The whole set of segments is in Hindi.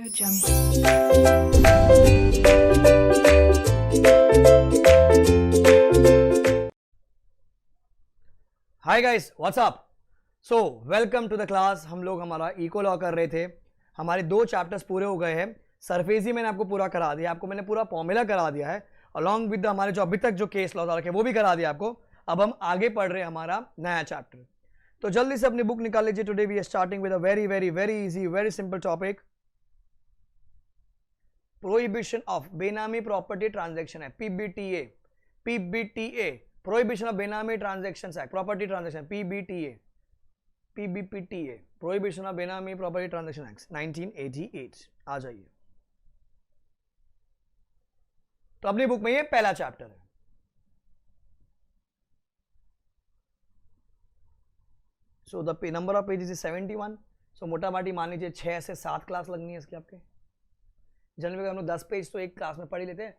Hi guys, what's up. So welcome to the class. हम लोग हमारा इको लॉ कर रहे थे। हमारे 2 चैप्टर्स पूरे हो गए हैं। सरफेसी मैंने आपको पूरा करा दिया, आपको मैंने पूरा फॉर्मूला करा दिया है, अलॉन्ग विद हमारे जो अभी तक जो केस लॉ रखे वो भी करा दिया आपको। अब हम आगे पढ़ रहे हैं हमारा नया चैप्टर। तो जल्दी से अपनी बुक निकाल लीजिए। Today we are starting with a very very very easy very simple topic, prohibition of benami property transaction है, PBTA. PBTA, prohibition of benami transactions act, property transaction, PBTA, PBPTA, prohibition of benami property transaction act 1988। आ जाइए। तो अपनी बुक में ये पहला चैप्टर है। So the number of pages is 71। So मोटा माटी मान लीजिए 6 से 7 क्लास लगनी है इसकी आपके। जनरली हम लोग 10 पेज तो एक क्लास में पढ़ ही लेते हैं।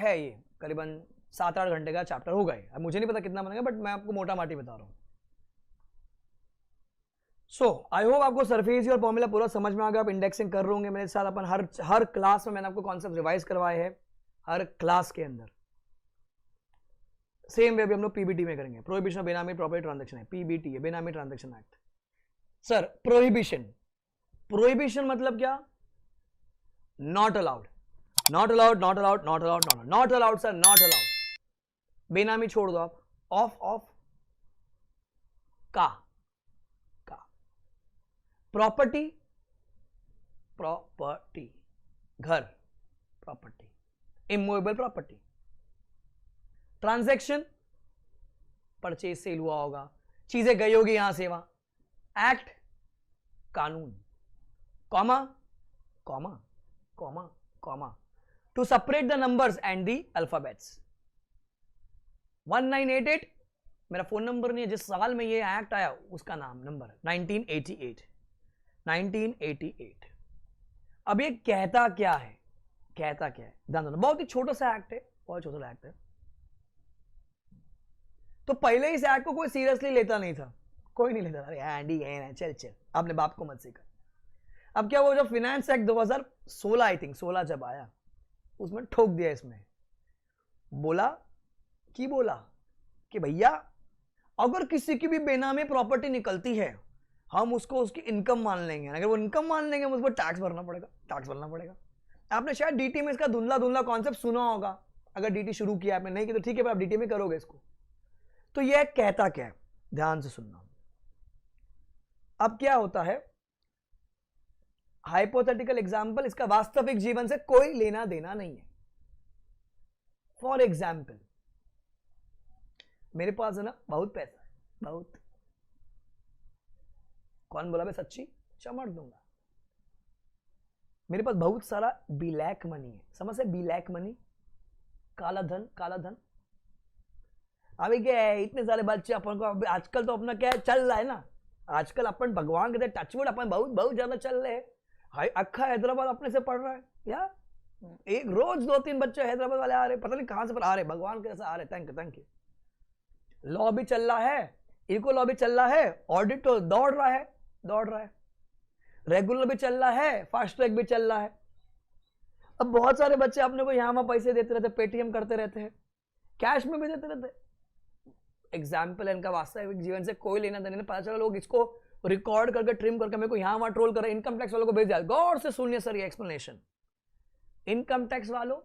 ये करीबन 7-8 घंटे का चैप्टर होगा। अब मुझे नहीं पता कितना बनेगा, बट मैं आपको मोटा माटी बता रहा हूं। सो आई होप आपको सरफेसी और फॉर्मूला पूरा समझ में आ गया। आप इंडेक्सिंग कर रहे होंगे मेरे साथ। अपन हर क्लास में मैंने आपको कॉन्सेप्ट रिवाइज करवाए हैं, हर क्लास के अंदर। सेम वे भी हम लोग पीबीटी में करेंगे। Prohibition of benami property transaction है, पीबीटी है, बेनामी transaction act. Sir prohibition, prohibition मतलब क्या? Not allowed, not allowed, not allowed, not allowed, not allowed sir, not allowed. बेनामी छोड़ दो आप। ऑफ ऑफ का प्रॉपर्टी, प्रॉपर्टी घर, property immovable property. Transaction purchase sale हुआ होगा, चीजें गई होगी यहां से वहां। एक्ट कानून, comma comma comma comma two separate the numbers and the alphabets. 1988 मेरा फोन नंबर नहीं है, जिस साल में ये एक्ट आया उसका नाम नंबर 1988। 1988। अब ये कहता क्या है? कहता क्या है ध्यान देना। बहुत ही छोटा सा एक्ट है, बहुत छोटा सा एक्ट है। तो पहले इस एक्ट को कोई सीरियसली लेता नहीं था, कोई नहीं लेता था। अरे एंडी है, चल चल आपने बाप को मत सीखा। अब क्या वो जब फिनेंस एक्ट 2016 आई थिंक 16 जब आया, उसमें ठोक दिया। इसमें बोला कि भैया अगर किसी की भी बेनामी प्रॉपर्टी निकलती है, हम उसको उसकी इनकम मान लेंगे। अगर वो इनकम मान लेंगे, उसको टैक्स भरना पड़ेगा, टैक्स भरना पड़ेगा। आपने शायद डीटी में इसका धुंधला कॉन्सेप्ट सुना होगा। अगर डीटी शुरू किया आपने, नहीं किया तो ठीक है, पर आप डीटी में करोगे इसको। तो यह कहता क्या है, ध्यान से सुनना। अब क्या होता है, हाइपोथेटिकल एग्जाम्पल, इसका वास्तविक जीवन से कोई लेना देना नहीं है। फॉर एग्जाम्पल, मेरे पास है ना बहुत पैसा है, बहुत। कौन बोला मैं सच्ची चमड़ दूंगा। मेरे पास बहुत सारा ब्लैक मनी है, समझ से ब्लैक मनी, काला धन, काला धन। अभी क्या है, इतने सारे बच्चे अपन को आजकल तो अपना क्या है चल रहा है ना, आजकल अपन भगवान के टचवुड अपन बहुत बहुत ज्यादा चल रहे हैं। अक्खा हैदराबाद अपने से पढ़ रहा है यार। एक रोज 2-3 बच्चे हैदराबाद वाले आ रहे, पता नहीं कहां से आ रहे, भगवान कैसे आ रहे। Thank you thank you. Law भी चल रहा है, इको लॉ भी चल रहा है, ऑडिट तो दौड़ रहा है, रेगुलर भी चल रहा है, फास्ट ट्रैक भी चल रहा है। अब बहुत सारे बच्चे अपने को यहां वहां पैसे देते रहते, पेटीएम करते रहते हैं, कैश में भी देते रहते। एग्जाम्पल है, इनका वास्तविक जीवन से कोई लेना देना नहीं। पता चला लोग इसको रिकॉर्ड करके ट्रिम करके मेरे को यहां वहां ट्रोल कर रहे, इनकम टैक्स वालों को भेज दिया। गौर से सुनिए सर ये एक्सप्लेनेशन। इनकम टैक्स वालों,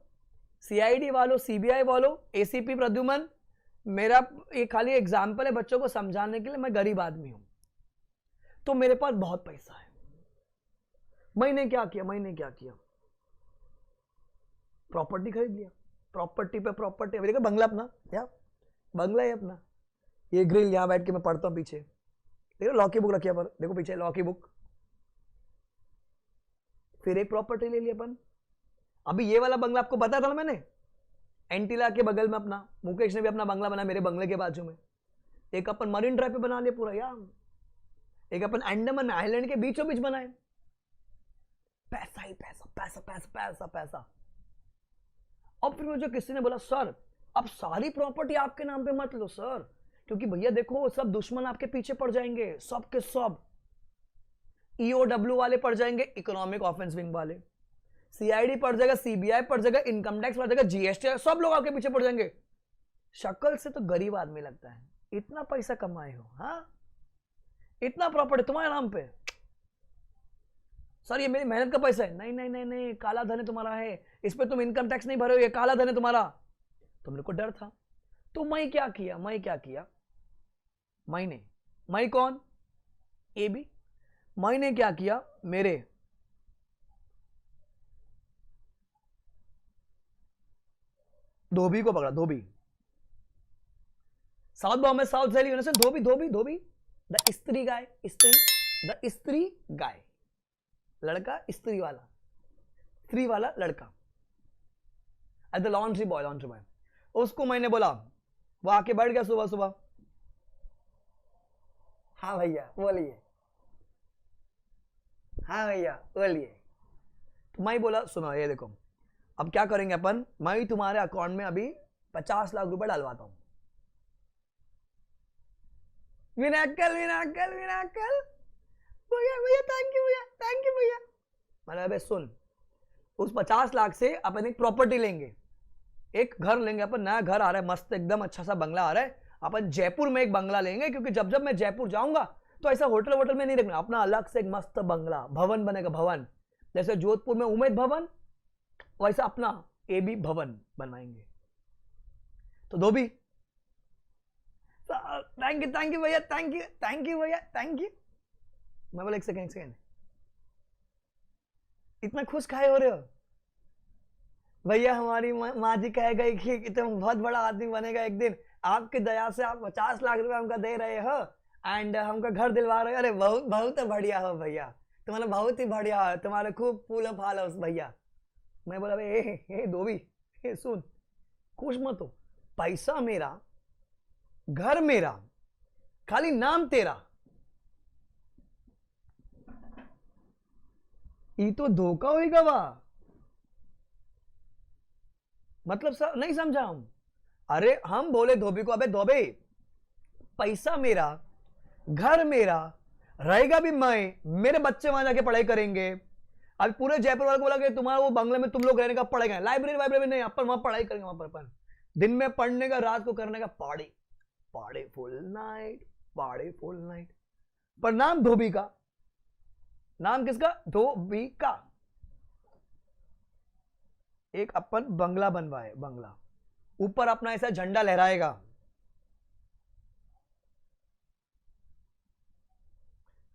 सीआईडी वालों, सीबीआई वालों, एसीपी प्रद्युमन, मेरा ये खाली एग्जाम्पल है बच्चों को समझाने के लिए। मैं गरीब आदमी हूं, तो मेरे पास बहुत पैसा है। मैंने क्या किया, प्रॉपर्टी खरीद लिया। प्रॉपर्टी पे प्रॉपर्टी। देखो बंगला अपना, या बंगला है अपना। ये ग्रिल, यहां बैठ के मैं पढ़ता हूं पीछे। देखो लॉ की बुक रखी पर, देखो पीछे लॉ की बुक। फिर एक प्रॉपर्टी ले ली अपन। अभी ये वाला बंगला आपको बता था ना मैंने, एंटीला के बगल में अपना मुकेश ने भी अपना बंगला बनाया मेरे बंगले के बाजू में। एक अपन मरीन ड्राइव पे बना लिया पूरा यार। एक अपन अंडमान आइलैंड के बीचों बीच बनाए। पैसा ही पैसा, पैसा पैसा पैसा पैसा। अब फिर मुझे किसी ने बोला सर अब सारी प्रॉपर्टी आपके नाम पे मत लो सर, क्योंकि भैया देखो सब दुश्मन आपके पीछे पड़ जाएंगे, सब के सब। ईओडब्ल्यू वाले पड़ जाएंगे, इकोनॉमिक ऑफेंस विंग वाले, सीआईडी पड़ जाएगा, सीबीआई पड़ जाएगा, इनकम टैक्स पड़ जाएगा, जीएसटी, सब लोग आपके पीछे पड़ जाएंगे। शक्ल से तो गरीब आदमी लगता है, इतना पैसा कमाए हो, हाँ इतना प्रॉपर्टी तुम्हारे नाम पे, सर ये मेरी मेहनत का पैसा है, नहीं नहीं नहीं नहीं, काला धन तुम्हारा है, इस पे तुम इनकम टैक्स नहीं भरे हो, ये काला धन है तुम्हारा। तो मेरे को डर था, तो मैं क्या किया, मैं कौन, ए बी, मैंने क्या किया, मेरे धोबी को पकड़ा, धोबी, south Bombay south Delhi university, धोबी धोबी धोबी, द स्त्री गाय, स्त्री गाय, लड़का स्त्री वाला लड़का, एट द लॉन्ड्री बॉय, उसको मैंने बोला, वो आके बैठ गया सुबह सुबह, हाँ भैया बोलिए, हाँ भैया बोलिए। तो मैं बोला सुनो ये देखो, अब क्या करेंगे अपन, मैं तुम्हारे अकाउंट में अभी 50 लाख रुपए डालवाता हूं। विनाकल भैया थैंक यू भैया। मैंने अबे सुन, उस 50 लाख से अपन एक प्रॉपर्टी लेंगे, एक घर लेंगे अपन, नया घर आ रहा है मस्त एकदम अच्छा सा बंगला आ रहा है, अपन जयपुर में एक बंगला लेंगे, क्योंकि जब जब मैं जयपुर जाऊंगा तो ऐसा होटल में नहीं रखना, अपना अलग से एक मस्त बंगला भवन बनेगा, भवन, जैसे जोधपुर में उमेद भवन, वैसा अपना एबी भवन बनवाएंगे। तो धोबी थैंक यू भैया, थैंक यू भैया, थैंक यू। मैं बोला एक सेकेंड, इतना खुश काहे हो रहे हो भैया, हमारी माँ जी कह गई कि तुम बहुत बड़ा आदमी बनेगा एक दिन, आपकी दया से आप 50 लाख रुपए हमको दे रहे हो एंड हमको घर दिलवा रहे हो। अरे बहुत बढ़िया हो भैया, तुम्हारा बहुत ही बढ़िया है, तुम्हारे खूब फूल फाल हो भैया। मैं बोला ए धोबी सुन, खुश मत हो, पैसा मेरा, घर मेरा, खाली नाम तेरा, ये तो धोखा होगा वाह, मतलब सर नहीं समझा हम। अरे हम बोले धोबी को, अबे धोबी पैसा मेरा, घर मेरा, रहेगा भी मैं, मेरे बच्चे वहां जाके पढ़ाई करेंगे। अब पूरे जयपुर वाले को बोला कि तुम्हारा वो बंगले में तुम लोग रहने का, पढ़ेगा, लाइब्रेरी नहीं, अपन वहां पढ़ाई करेंगे, वहां पर अपन दिन में पढ़ने का, रात को करने का, पाड़े फुल नाइट। पर नाम धोबी का, नाम किसका, धोबी का। एक अपन बंगला बनवाए, बंगला ऊपर अपना ऐसा झंडा लहराएगा,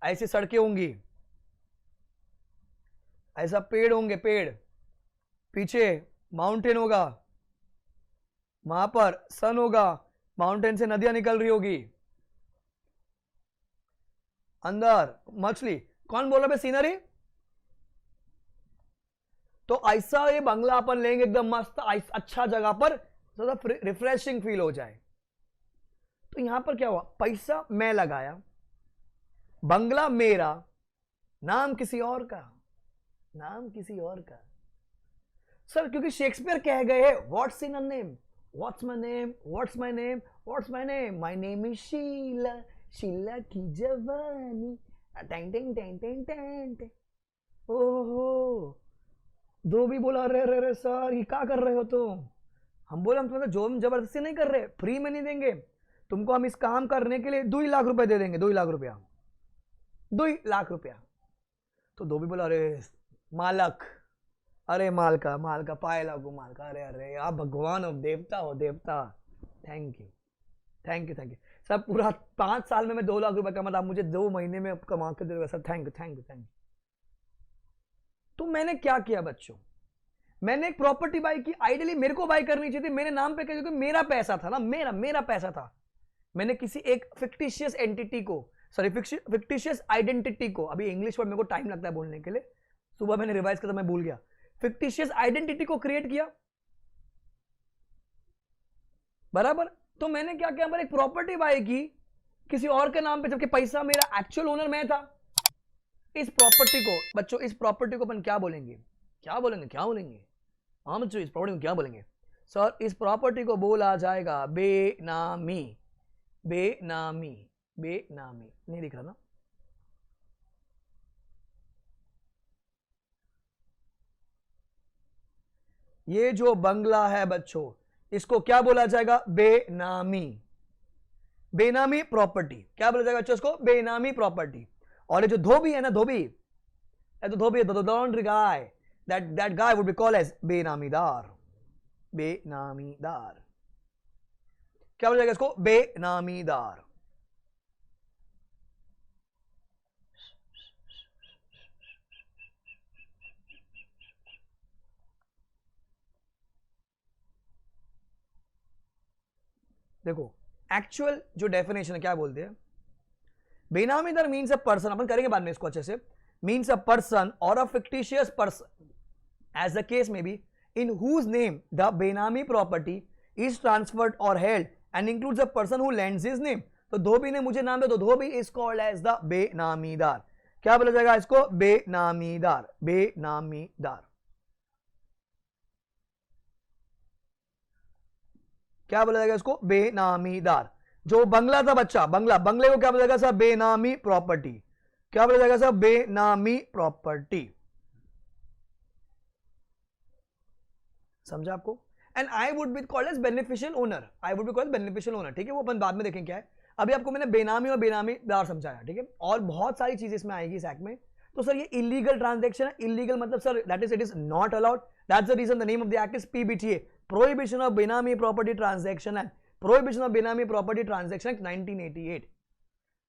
ऐसी सड़कें होंगी, ऐसा पेड़ होंगे, पेड़ पीछे माउंटेन होगा, वहां पर सन होगा, माउंटेन से नदियां निकल रही होगी, अंदर मछली। कौन बोल रहा है सीनरी? तो ऐसा ये बंगला अपन लेंगे एकदम मस्त अच्छा जगह पर, थोड़ा रिफ्रेशिंग फील हो जाए। तो यहां पर क्या हुआ, पैसा मैं लगाया, बंगला मेरा, नाम किसी और का, सर क्योंकि शेक्सपियर कह गए what's in a name, what's my name, my name is Sheila की जवानी, टें टें टें टें टें टें। ओहो, धोबी बोला रे सर ये क्या कर रहे हो तुम? हम बोले हम तुम्हें जोर जबरदस्ती नहीं कर रहे, फ्री में नहीं देंगे तुमको, हम इस काम करने के लिए 2 लाख रुपए दे देंगे, 2 लाख रुपया, 2 लाख रुपया। तो धोबी बोला अरे मालक, अरे मालका पाए लागू मालका, अरे आप भगवान हो, देवता हो, देवता, थैंक यू सर, पूरा 5 साल में मैं 2 लाख रुपए कमाता, मुझे 2 महीने में कमा के देगा सर, थैंक यू। तो मैंने क्या किया बच्चों, मैंने एक प्रॉपर्टी बाई की, आइडियली मेरे को बाई करनी चाहिए थी, मेरे नाम पे, क्योंकि मेरा पैसा था ना, मेरा पैसा था। मैंने किसी एक फिक्टिशियस एंटिटी को, सॉरी फिक्टिशियस आइडेंटिटी को, अभी इंग्लिश वर्ड मेरे को टाइम लगता है बोलने के लिए, सुबह मैंने रिवाइज किया था, मैं भूल गया, फिक्टिशियस आइडेंटिटी को क्रिएट किया, बराबर। तो मैंने क्या किया, एक प्रॉपर्टी बाई की किसी और के नाम पे, जबकि पैसा मेरा, एक्चुअल ओनर मैं था। इस प्रॉपर्टी को बच्चों, इस प्रॉपर्टी को अपन क्या बोलेंगे? हाँ बच्चों, इस प्रॉपर्टी को क्या बोलेंगे सर? इस प्रॉपर्टी को बोला जाएगा बेनामी। नहीं दिख रहा ना? ये जो बंगला है बच्चों, इसको क्या बोला जाएगा? बेनामी। बेनामी प्रॉपर्टी। क्या बोला जाएगा बच्चों इसको? बेनामी प्रॉपर्टी। और ये जो धोबी है ना, धोबी, तो धोबी, the laundry guy, that guy would be called as benamidar. Benamidar. क्या बोला जाएगा इसको? बेनामीदार। देखो एक्चुअल जो डेफिनेशन है क्या बोलते हैं? बेनामीदार मीन्स अ पर्सन, अपन करेंगे बाद में इसको अच्छे से, means a person or a fictitious person as the case may be in whose name the benami property is transferred or held and includes a person who lends his name. तो धोबी ने मुझे नाम दिया तो धोबी is called as the benamidar. क्या बोला जाएगा इसको? बेनामीदार। बेनामीदार। क्या बोला जाएगा इसको? बेनामीदार। जो बंगला था बच्चा, बंगला, बंगले को क्या बोला जाएगा सर? बेनामी प्रॉपर्टी। क्या बोला जाएगा सर? बेनामी प्रॉपर्टी। समझा आपको? And I would be called as beneficial owner. I would be called beneficial owner. ठीक है, वो अपन बाद में देखेंगे क्या है। अभी आपको मैंने बेनामी और बेनामीदार समझाया। ठीक है, और बहुत सारी चीजें इसमें आएगी इस एक्ट में। तो सर ये इलीगल ट्रांजैक्शन है। इलीगल मतलब sir that is, it is not allowed. That's the reason the name of the act is PBTA, prohibition of benami property transaction act. Prohibition of benami property transaction act 1988।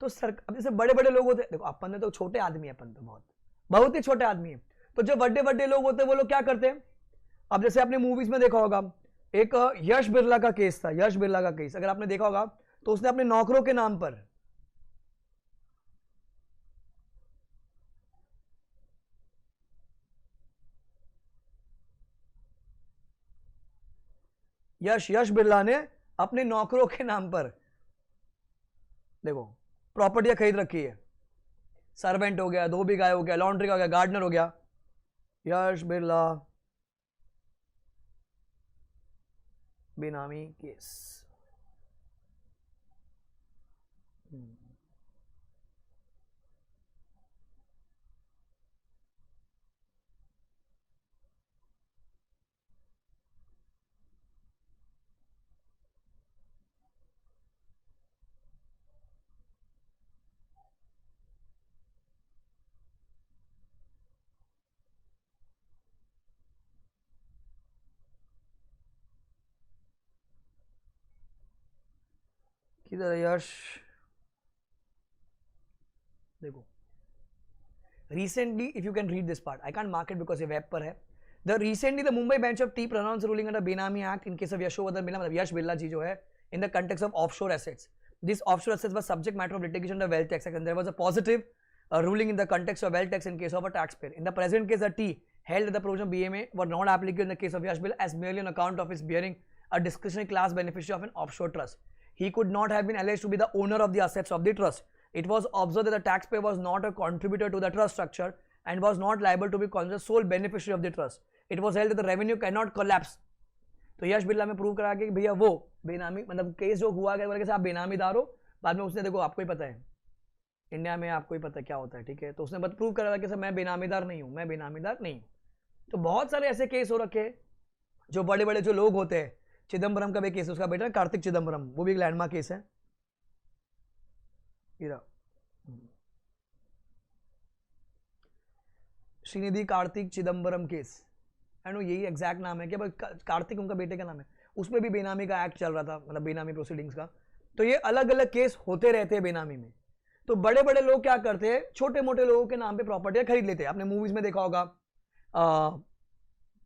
तो सर अब जैसे बड़े बड़े लोग होते हैं, देखो अपन ने तो छोटे आदमी है, अपन तो बहुत बहुत ही छोटे आदमी है। तो जो बड़े बड़े लोग होते हैं वो लोग क्या करते हैं? अब जैसे आपने मूवीज में देखा होगा, एक यश बिरला का केस था। यश बिरला का केस अगर आपने देखा होगा तो उसने अपने नौकरों के नाम पर यश बिरला ने अपने नौकरों के नाम पर देखो प्रॉपर्टियां खरीद रखी है। सर्वेंट हो गया, धोबी गाय हो गया, लॉन्ड्री का हो गया, गार्डनर हो गया। यश बिरला बेनामी केस। किधर है यश? देखो recently, if you can read this part, I can't mark it because ये वेब पर है। The recently the Mumbai bench of T pronounced ruling under Benami Act in case of Yashovardhan Birla, मतलब यश बिरला जी जो है, in the context of offshore assets. This offshore assets was subject matter of litigation under Wealth Tax Act, and there was a positive ruling in the context of wealth tax in case of a taxpayer. In the present case, the T held that the provision of BMA were not applicable in the case of Yash Birla as merely on account of his bearing a discretionary class beneficiary of an offshore trust. He could not have been alleged to be the owner of the assets of the trust. It was observed that the taxpayer was not a contributor to the trust structure and was not liable to be considered sole beneficiary of the trust. It was held that the revenue cannot collapse. तो यश बिरला में प्रूव करा के भैया वो बेनामी, मतलब केस जो हुआ गया बोले कि आप बेनामीदार हो। बाद में उसने, देखो आपको ही पता है इंडिया में, आपको ही पता है क्या होता है। ठीक है, तो उसने बस प्रूव करा कि सर मैं बेनामीदार नहीं हूं, मैं बेनामीदार नहीं हूं। तो बहुत सारे ऐसे केस हो रखे जो बड़े बड़े जो लोग होते हैं। चिदम्बरम का भी केस, उसका बेटा कार्तिक चिदम्बरम, वो भी एक लैंडमार्क केस है। Srinidhi Karthik Chidambaram case, I know यही एग्जैक्ट नाम है क्या? कार्तिक उनका बेटे का नाम है। उसमें भी बेनामी का एक्ट चल रहा था, मतलब बेनामी प्रोसीडिंग्स का। तो ये अलग अलग केस होते रहते हैं बेनामी में। तो बड़े बड़े लोग क्या करते हैं, छोटे मोटे लोगों के नाम पे प्रॉपर्टियां खरीद लेते हैं। आपने मूवीज में देखा होगा,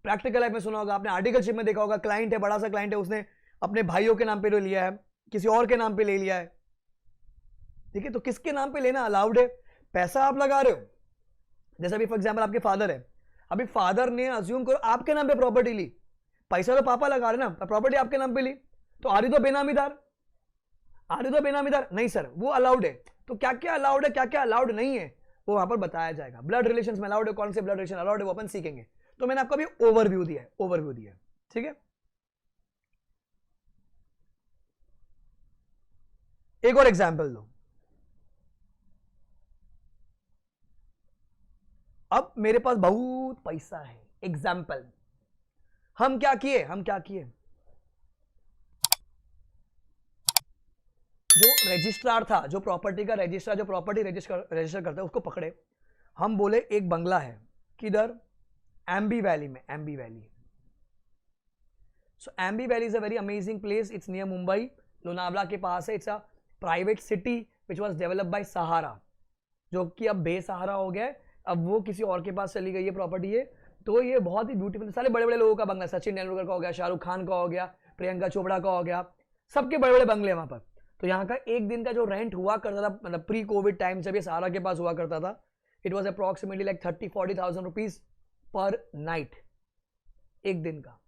प्रैक्टिकल लाइफ में सुना होगा, आपने आर्टिकलशिप में देखा होगा, क्लाइंट है, बड़ा सा क्लाइंट है, उसने अपने भाइयों के नाम पे ले लिया है, किसी और के नाम पे ले लिया है। ठीक है, तो किसके नाम पे लेना अलाउड है? पैसा आप लगा रहे हो, जैसे अभी फॉर एग्जाम्पल आपके फादर है, अभी फादर ने अज्यूम करो आपके नाम पे प्रॉपर्टी ली, पैसा तो पापा लगा रहे ना, प्रॉपर्टी आपके नाम पे ली, तो आ रही तो बेनामीदार, आ रही तो बेनामीदार नहीं सर, वो अलाउड है। तो क्या क्या अलाउड है, क्या क्या अलाउड नहीं है, वो वहां पर बताया जाएगा। ब्लड रिलेशंस में अलाउड है, कौन से ब्लड रिलेशन अलाउड है, वो अपन सीखेंगे। तो मैंने आपको अभी ओवरव्यू दिया है, ओवरव्यू दिया है। ठीक है, एक और एग्जाम्पल दो। अब मेरे पास बहुत पैसा है, एग्जाम्पल हम क्या किए, जो रजिस्ट्रार था, जो प्रॉपर्टी का रजिस्ट्रार, जो प्रॉपर्टी रजिस्टर करता है, उसको पकड़े। हम बोले एक बंगला है, किधर, एम्बी वैली में, Aamby Valley. So Aamby Valley is a very amazing place, it's near Mumbai, Lonavala के पास है। It's a private city which was developed by Sahara, जो कि अब बेसहारा हो गया है, अब वो किसी और के पास चली गई है प्रॉपर्टी है। तो ये बहुत ही ब्यूटीफुल, सारे बड़े बड़े लोगों का बंगला, सचिन तेंदुलकर का हो गया, शाहरुख खान का हो गया, प्रियंका चोपड़ा का हो गया, सबके बड़े बड़े बंगले वहां पर। तो यहाँ का एक दिन का जो रेंट हुआ करता था, मतलब प्री कोविड टाइम जब ये सहारा के पास हुआ करता था, it was approximately like 30-40,000 rupees per night, एक दिन का।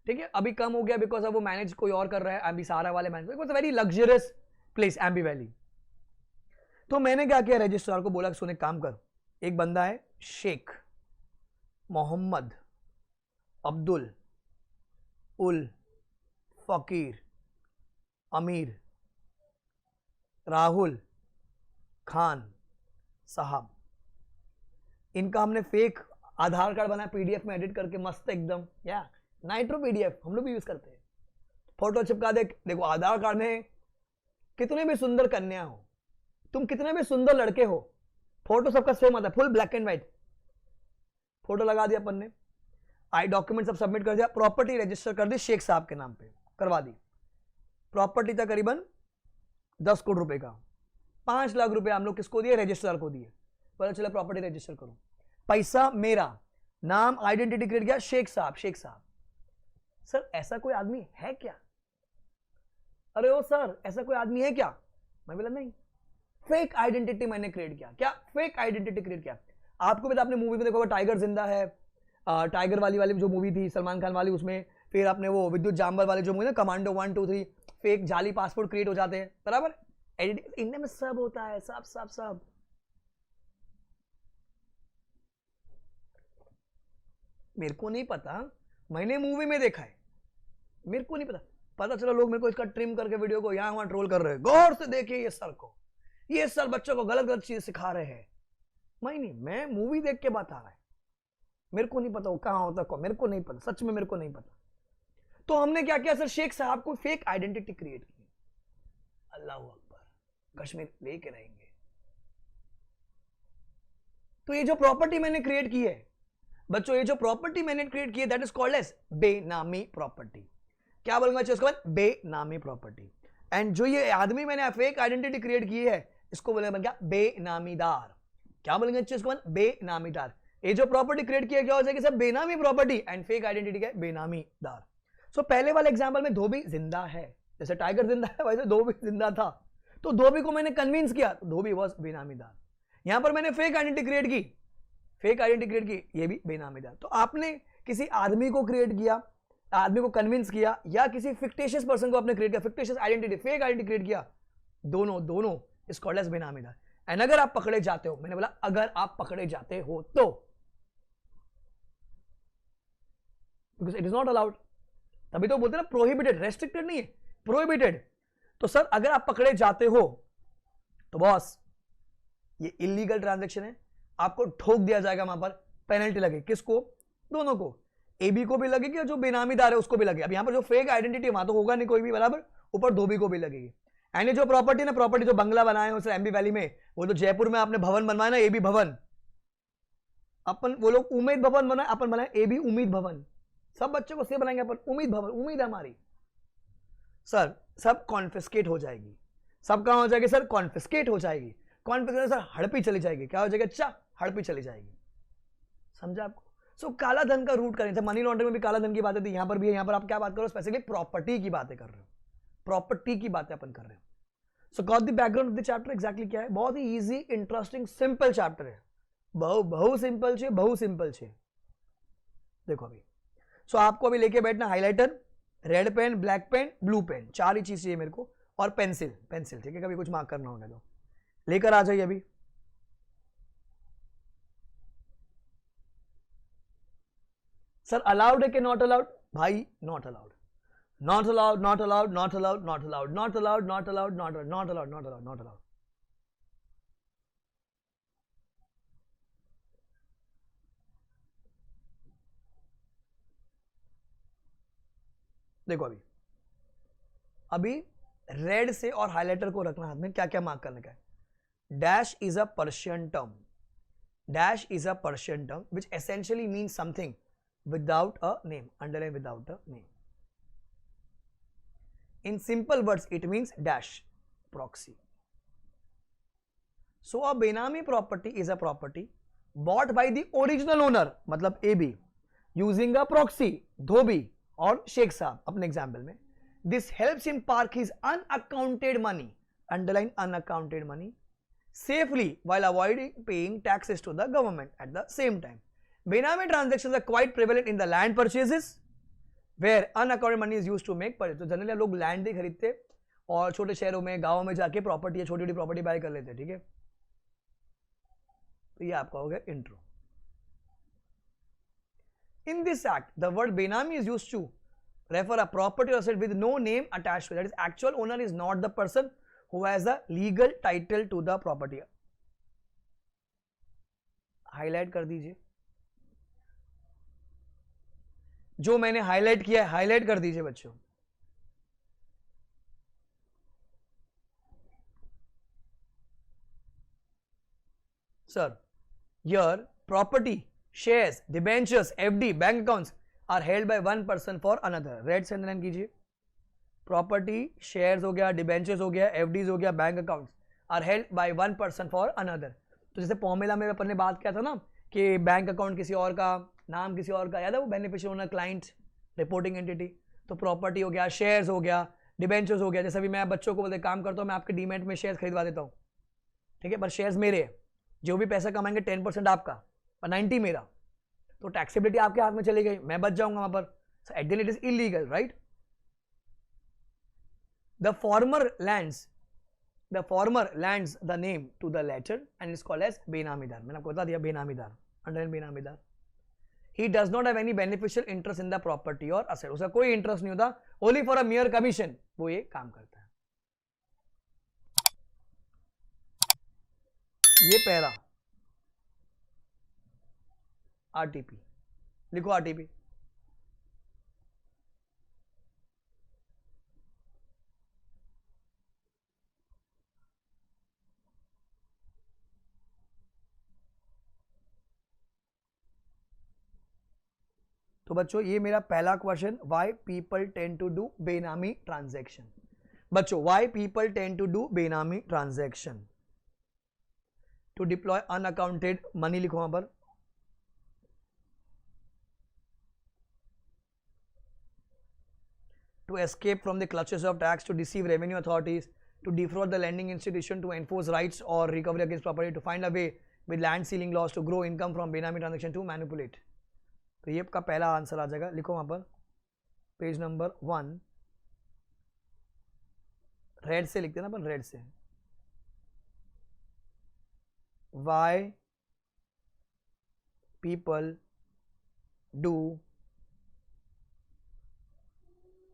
ठीक है, अभी कम हो गया बिकॉज अब वो मैनेज कोई और कर रहा है, एम्बी सहारा वाले manage. It was a very luxurious place Aamby Valley. तो मैंने क्या किया, रजिस्ट्रार को बोला कि सुन एक काम कर, एक बंदा है शेख मोहम्मद अब्दुल उल फकीर अमीर राहुल खान साहब, इनका हमने फेक आधार कार्ड बनाया, पीडीएफ में एडिट करके मस्त एकदम, या नाइट्रो पीडीएफ हम लोग भी यूज करते हैं, फोटो चिपका दे। देखो आधार कार्ड में कितने भी सुंदर कन्या हो, तुम कितने भी सुंदर लड़के हो, फोटो सबका सेम आता है, full black and white, photo लगा दिया अपन ने, आई डॉक्यूमेंट सब सबमिट कर दिया, प्रॉपर्टी रजिस्टर कर दी शेख साहब के नाम पे, करवा दी। प्रॉपर्टी था करीबन 10 करोड़ रुपए का, 5 लाख रुपए हम लोग किसको दिए, रजिस्ट्रार को दिए। पता चला प्रॉपर्टी रजिस्टर करो, पैसा मेरा, नाम आइडेंटिटी क्रिएट किया शेख साहब, शेख साहब। सर ऐसा कोई आदमी है क्या, अरे ओ सर ऐसा कोई आदमी है क्या, मैं बोला नहीं, फेक आइडेंटिटी मैंने क्रिएट किया। क्या फेक आइडेंटिटी क्रिएट किया, आपको भी आपने मूवी में देखा होगा, टाइगर जिंदा है, टाइगर वाली जो मूवी थी सलमान खान वाली, उसमें फिर आपने वो विद्युत जामवाल वाले जो मूवी ना, कमांडो 1 2 3, फेक जाली पासपोर्ट क्रिएट हो जाते हैं, बराबर। इंडिया में सब होता है, सब सब सब। मेरे को नहीं पता, मैंने मूवी में देखा है, मेरे को नहीं पता। पता चला लोग मेरे को इसका ट्रिम करके वीडियो को यहां वहां ट्रोल कर रहे हैं, गौर से देखिए ये सर को, ये सर बच्चों को गलत गलत चीज सिखा रहे हैं। मैं मूवी देख के बता रहा है, मेरे को नहीं पता वो कहां होता को, मेरे को नहीं पता, सच में मेरे को नहीं पता। तो हमने क्या किया सर, शेख साहब को फेक आइडेंटिटी क्रिएट की, अल्लाह अकबर, कश्मीर लेके रहेंगे। तो ये जो प्रॉपर्टी मैंने क्रिएट की है बच्चों, ये जो प्रॉपर्टी मैंने क्रिएट की है दैट इज कॉल्ड एज बेनामी प्रॉपर्टी। क्या बोलूंगा इसको, बेनामी प्रॉपर्टी। एंड जो ये आदमी मैंने फेक आइडेंटिटी क्रिएट की है, इसको बोलेंगे क्या, बेनामीदार। क्या बोलेंगे इसको, बेनामीदार। ये जो प्रॉपर्टी क्रिएट किया क्या हो जाएगी सर, बेनामी प्रॉपर्टी, एंड फेक आइडेंटिटी क्या, बेनामीदार। सो पहले वाले एग्जांपल में धोबी जिंदा है, जैसे टाइगर जिंदा है वैसे धोबी जिंदा था, तो धोबी को मैंने कन्विंस किया, तो धोबी वॉज बेनामीदार। यहां पर मैंने फेक आइडेंटिटी क्रिएट की, फेक आइडेंटिटी क्रिएट की, ये भी बेनामीदार। तो आपने किसी आदमी को क्रिएट किया, आदमी को कन्विंस किया, या किसी फिक्टिशियस पर्सन को आपने क्रिएट किया, fictitious identity, fake identity create किया, दोनों इज कॉल्ड एज बेनामीदार। एंड अगर आप पकड़े जाते हो, मैंने बोला अगर आप पकड़े जाते हो तो, because it is not allowed, तभी तो बोलते ना प्रोहिबिटेड, रेस्ट्रिक्टेड नहीं है, प्रोहिबिटेड। तो सर अगर आप पकड़े जाते हो तो बॉस ये इलीगल ट्रांजैक्शन है, आपको ठोक दिया जाएगा, वहां पर पेनल्टी लगेगी, किसको, दोनों को, एबी को भी लगेगी और जो बेनामीदार है उसको भी लगेगी। अब यहां पर जो फेक आइडेंटिटी वहां तो होगा नहीं कोई भी, बराबर, ऊपर धोबी को भी लगेगी। एंड जो प्रॉपर्टी ना, प्रॉपर्टी जो बंगला बनाए हो सर एम्बी वैली में, वो जो जयपुर में आपने भवन बनवाया ना, एबी भवन, अपन वो लोग उम्मीद भवन बनाए, अपन बनाए एबी उम्मीद भवन, सब बच्चों को से बनाएंगे अपन उम्मीद भवन, उम्मीद है हमारी। सर सब कॉन्फिस्केट हो जाएगी, सब कहां हो जाएगी सर, कॉन्फिस्केट हो जाएगी, कॉन्फिस्केट सर हड़पी चली जाएगी, क्या हो जाएगा, अच्छा हड़पी चली जाएगी, समझा आपको। सो काला धन का रूट करें, मनी लॉन्ड्रिंग में भी काला धन की बातें थी, यहां पर भी है, यहां पर आप क्या बात कर रहे हो, स्पेसिफिकली प्रॉपर्टी की बातें कर रहे हो, प्रॉपर्टी की बातें अपन कर रहे हो। सो got the background of the chapter exactly क्या है, बहुत ही इजी इंटरेस्टिंग सिंपल चैप्टर है, बहु सिंपल छे, बहु सिंपल छे। देखो अभी, सो आपको अभी लेके बैठना highlighter, red pen, black pen, blue pen, 4 ही चीज चाहिए मेरे को, और पेंसिल, पेंसिल, ठीक है, कभी कुछ मार्क करना होगा तो लेकर आ जाइए अभी। सर अलाउड है कि नॉट अलाउड, भाई not allowed, not allowed, not allowed, not allowed, not allowed, not allowed, not allowed, not allowed, not allowed, not allowed, not allowed. देखो अभी रेड से और हाईलाइटर को रखना हाथ में, क्या क्या मार्क करने का है. Dash is a Persian term. Dash is a Persian term which essentially means something without a name. Underline without a name. In simple words, it means dash, proxy. So a Benami property is a property bought by the original owner, मतलब AB, using a proxy, धोबी और शेख साहब अपने एग्जाम्पल में. This helps him park his unaccounted money, underline unaccounted money, safely while avoiding paying taxes to the government at the same time. Benami transactions are quite prevalent in the land purchases where unaccounted money is used to make purchase. तो जनरली लोग लैंड ही खरीदते और छोटे शहरों में गांवों में जाके प्रॉपर्टी या छोटी छोटी प्रॉपर्टी बाय कर लेते. ठीक है, तो ये आपका हो गया intro. In this act, the word Benami is used to refer a property or asset with no name attached to it. That is, actual owner is not the person who has a legal title to the property. Highlight कर दीजिए जो मैंने हाईलाइट किया है, हाईलाइट कर दीजिए बच्चों. Sir, your property, shares, debentures, FD, bank accounts are held by one person for another. Red से अंडरलाइन कीजिए. प्रॉपर्टी, शेयर्स हो गया, डिबेंचर्स हो गया, एफडीज हो गया, bank accounts are held by one person for another. तो जैसे फॉर्मूला में अपन ने बात किया था ना कि बैंक अकाउंट किसी और का, नाम किसी और का, याद है वो beneficial owner, client, reporting entity. तो प्रॉपर्टी हो गया, शेयर्स हो गया, डिबेंचर्स हो गया. जैसे अभी मैं बच्चों को बोलते काम करता हूँ, मैं आपके डीमेट में शेयर्स खरीदवा देता हूँ. ठीक है, पर शेयर्स मेरे हैं, जो भी पैसा कमाएंगे 10% आपका और 90 मेरा, तो टैक्सेबिलिटी आपके हाथ में चली गई, मैं बच जाऊंगा वहां पर. So at the end it is illegal, right. The former lends the name to the latter and is called as benamidar. मैंने आपको बता दिया benamidar, underline benamidar. He does not have any beneficial interest in the property or asset. उसका कोई इंटरेस्ट नहीं होता, only for a mere commission वो ये काम करता है. ये पैरा आरटीपी लिखो. आरटीपी तो बच्चों ये मेरा पहला question, why people tend to do benami transaction. बच्चों why people tend to do benami transaction to deploy unaccounted money. लिखो वहां पर. To escape from the clutches of tax, to deceive revenue authorities, to defraud the lending institution, to enforce rights or recovery against property, to find a way with land sealing laws to grow income from Benami transaction, to manipulate. तो ये आपका पहला आंसर आ जाएगा. लिखो वहां पर पेज नंबर 1, रेड से लिखते हैं ना अपन, रेड से. Why people do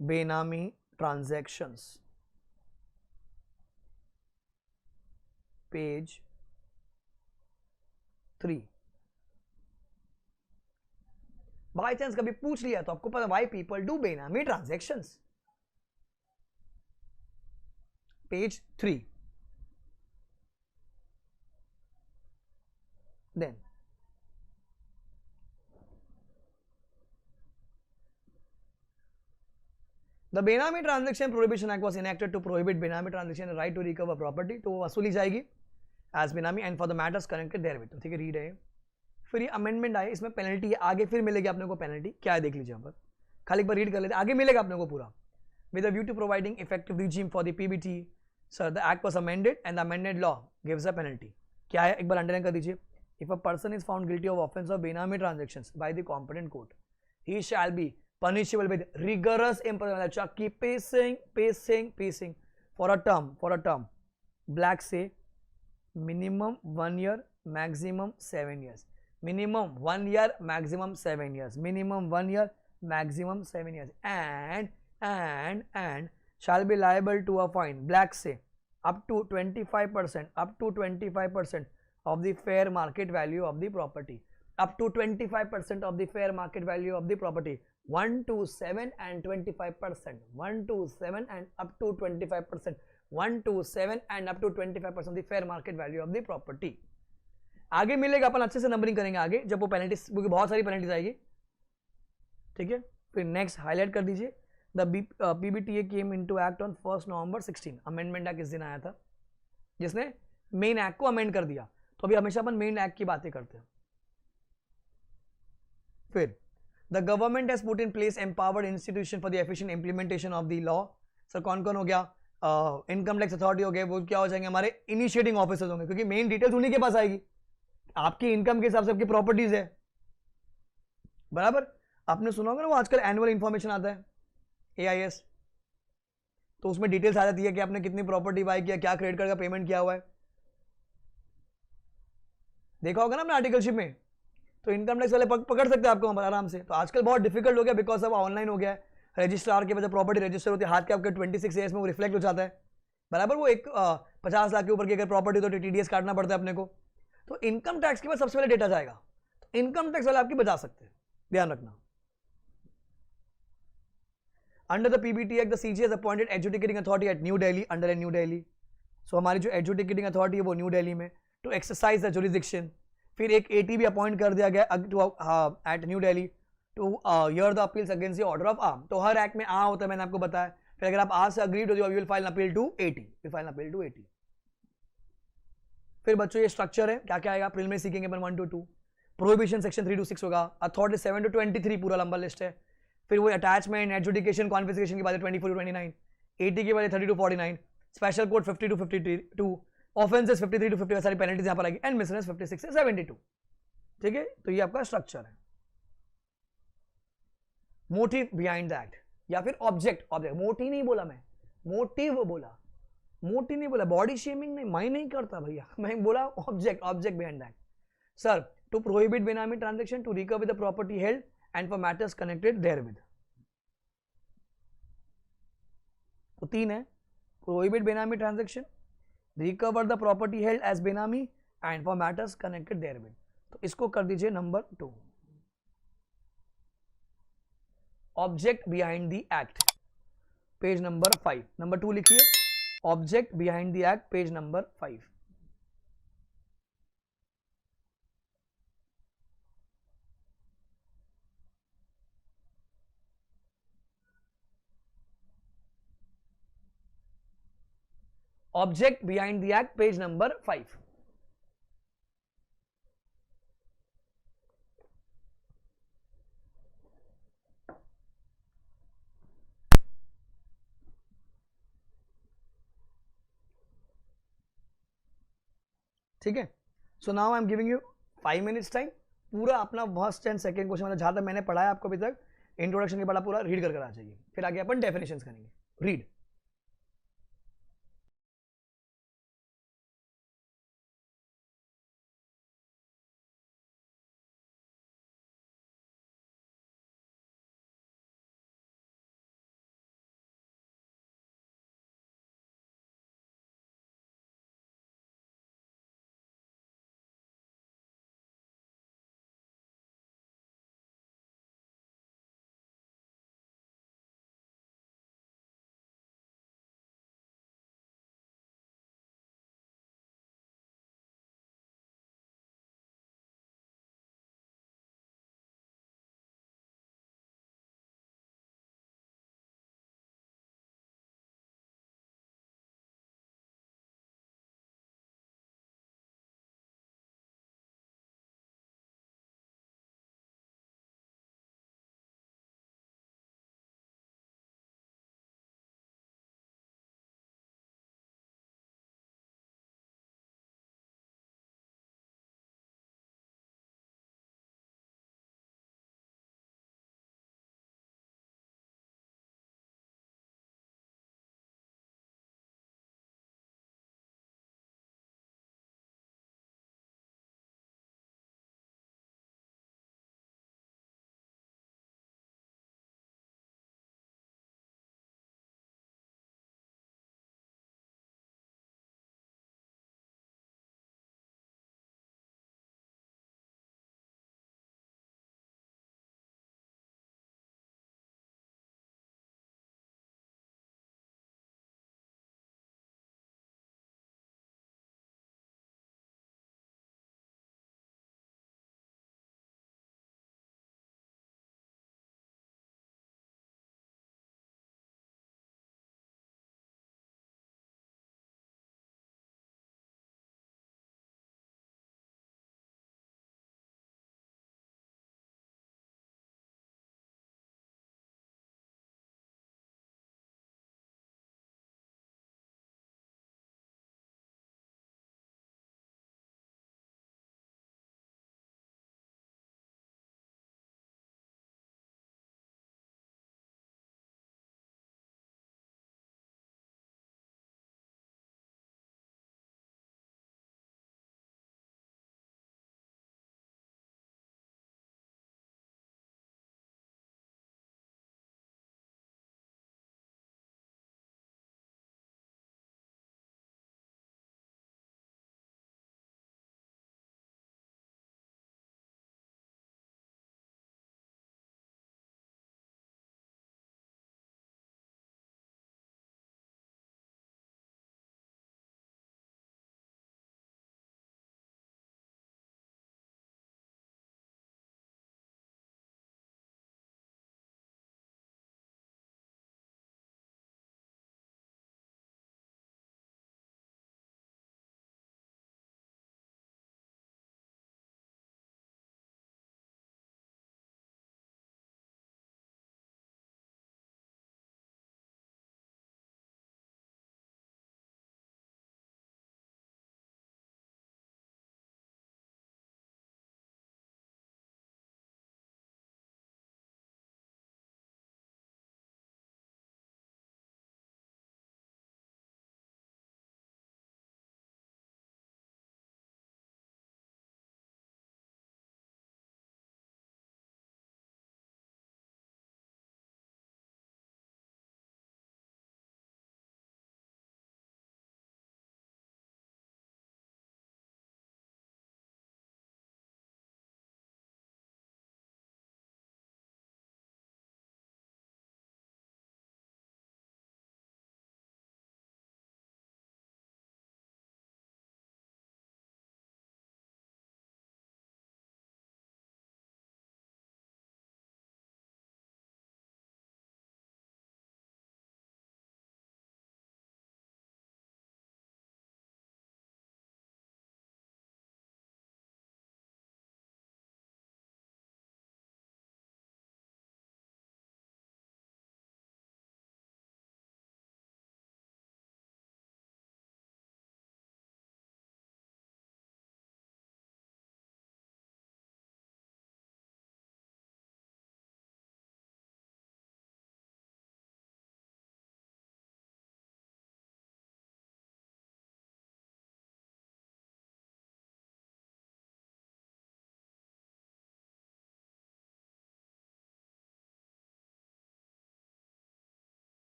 Benami transactions. Page 3. By chance कभी पूछ लिया तो आपको पता, why people do benami transactions. Page 3. Then the benami transaction prohibition act was enacted to prohibit benami transaction and right to recover property. तो वसूली जाएगी as benami and for the matters connected therewith. ठीक है, रीड है. फिर ये अमेंडमेंट आए, इसमें पेनल्टी है, आगे फिर मिलेगी अपने को पेनल्टी. क्या है देख लीजिए यहाँ पर, खाली एक बार रीड कर लेते, आगे मिलेगा अपने को पूरा. With a view to providing effective regime for the PBT, sir the act was amended and the amended law gives a penalty. क्या है एक बार अंडरलाइन कर दीजिए. If a person is found guilty of offence of benami transactions by the competent court, he shall be punishable with rigorous imprisonment. Chucky pacing for a term. Black say minimum 1 year, maximum 7 years. Minimum 1 year, maximum 7 years. Minimum 1 year, maximum 7 years. And shall be liable to a fine. Black say up to 25% of the fair market value of the property. up to 25% of the fair market value of the property. 1 to 7 and 25%. 1 to 7 and up to 25%. 1 to 7 and up to 25% of the fair market value of the property. आगे मिलेगा, अपन अच्छे से नंबरिंग करेंगे आगे जब वो पेनल्टी, क्योंकि बहुत सारी पेनल्टीज आएगी. ठीक है, फिर नेक्स्ट हाईलाइट कर दीजिए. The PBTA came into act on 1 November 16. Amendment act किस दिन आया था, जिसने मेन एक्ट को अमेंड कर दिया. तो अभी हमेशा अपन मेन एक्ट की बातें करते हैं. फिर the government has put in place empowered institution for the efficient implementation of the law. Sir कौन कौन हो गया? इनकम टैक्स अथॉरिटी हो गए, वो क्या हो जाएंगे? हमारे इनिशिएटिंग ऑफिसर्स होंगे, क्योंकि मेन डिटेल्स उन्हीं के पास आएगी. आपकी इनकम के हिसाब से आपकी प्रॉपर्टीज है, बराबर. आपने सुना होगा ना वो आजकल एनुअल इंफॉर्मेशन आता है AIS, तो उसमें डिटेल्स आ जाती है कि आपने कितनी प्रॉपर्टी बाय किया, क्या क्रेडिट कार्ड का पेमेंट किया हुआ है. देखा होगा ना आपने आर्टिकलशिप में. तो इनकम टैक्स वाले पकड़ सकते हैं आपको आराम से. तो आजकल बहुत डिफिकल्ट हो गया बिकॉज अब ऑनलाइन हो गया है. रजिस्ट्रार के वजह प्रॉपर्टी रजिस्टर होती है हाथ के आपके 26 ईयर्स में वो रिफ्लेक्ट हो जाता है, बराबर. वो एक 50 लाख के ऊपर की अगर प्रॉपर्टी तो TDS काटना पड़ता है अपने को. तो इनकम टैक्स के बाद सबसे पहले डेटा जाएगा. तो इनकम टैक्स वाले आपकी बचा सकते हैं, ध्यान रखना. Under the PBT act the CG has appointed adjudicating authority at new Delhi, under New Delhi. So हमारी जो एजुकेटिंग अथॉरिटी है वो न्यू दिल्ली में, टू एक्सरसाइज द जुरिडिक्शन. फिर एक AT भी अपॉइंट कर दिया गया at new Delhi to hear the appeals against the order of arm. तो हर एक्ट में आ होता है, मैंने आपको बताया. फिर अगर आप आ से अग्रीड हो, you will file appeal to AT. File appeal to AT. फिर बच्चों ये स्ट्रक्चर है, क्या क्या आएगा प्रिलिमिनरी सीखेंगे अपन 1 to 2. प्रोहिबिशन सेक्शन 3 to 6 होगा. अथॉरिटी 7 to 23 पूरा लंबा लिस्ट है. फिर वो अटैचमेंट, एडजुडिकेशन, कॉन्फिस्केशन की बात है 24 to 29. AT की बात है 30 to 49. Special code 50 to 52. Offences 53 to 50 सारी पेनल्टीज यहां पर आएगी. एंड मिसलेनियस 56 से 72. ठीक है, तो ये आपका स्ट्रक्चर है. मोटिव बिहाइंड द एक्ट या फिर ऑब्जेक्ट. मोटिव नहीं बोला मैं, मोटिव बोला. मोटिव नहीं बोला, बॉडी शेमिंग नहीं, मैं नहीं करता भैया. मैं बोला object behind the act. Sir to prohibit benami transaction, to recover the property held and for matters connected therewith. तो 3 है, prohibit benami transaction, recover the property held as benami and for matters connected therewith. तो इसको कर दीजिए number 2. Object behind the act, page number 5. Number 2 लिखिए, object behind the act, page number 5. Object behind the act, page number 5. ठीक है. So now I am giving you 5 minutes time. पूरा अपना फर्स्ट एंड सेकंड क्वेश्चन मतलब जहां तक मैंने पढ़ाया आपको अभी तक, इंट्रोडक्शन के बाद पूरा रीड कर आ जाइए. फिर आगे अपन डेफिनेशंस करेंगे. रीड.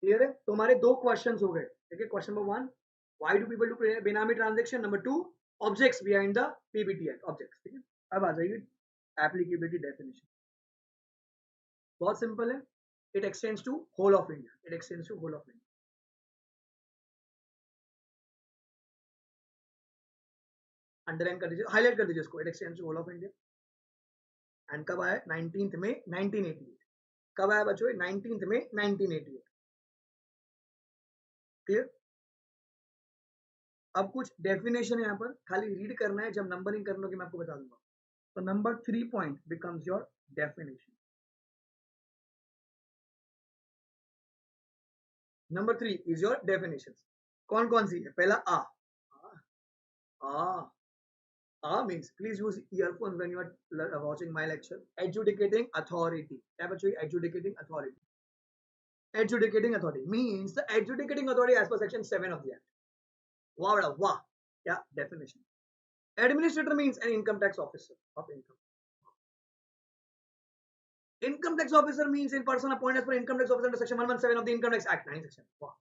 क्लियर है? तो हमारे 2 क्वेश्चंस हो गए। ठीक है, question number 1, why do people do benami transaction, number 2, objects behind the PBT act, objects. ठीक है, अब आ जाइए एप्लीकेबिलिटी डेफिनेशन। बहुत सिंपल है, it extends to whole of India, it extends to whole of India. Underline कर दीजिए, हाईलाइट कर दीजिए इसको, it extends to whole of India. And कब आया? 19 मई 1988। कब आया बच्चों? 19 मई 1988। क्लियर? अब कुछ डेफिनेशन है यहाँ पर, खाली रीड करना है, जब नंबरिंग करने होगी मैं आपको बता दूंगा। तो number 3 point becomes your definition. Number 3 is your definition. कौन कौन सी है? पहला आ, आ, आ means please use earphones when you are watching my lecture. Adjudicating authority. क्या बच्चों? adjudicating authority. Adjudicating authority means the adjudicating authority as per section 7 of the act. Wow, wow. Yeah, definition. Administrator means an income tax officer of income. Income tax officer means in person appointed as per income tax officer under section 117 of the Income Tax Act 9 section. Wow.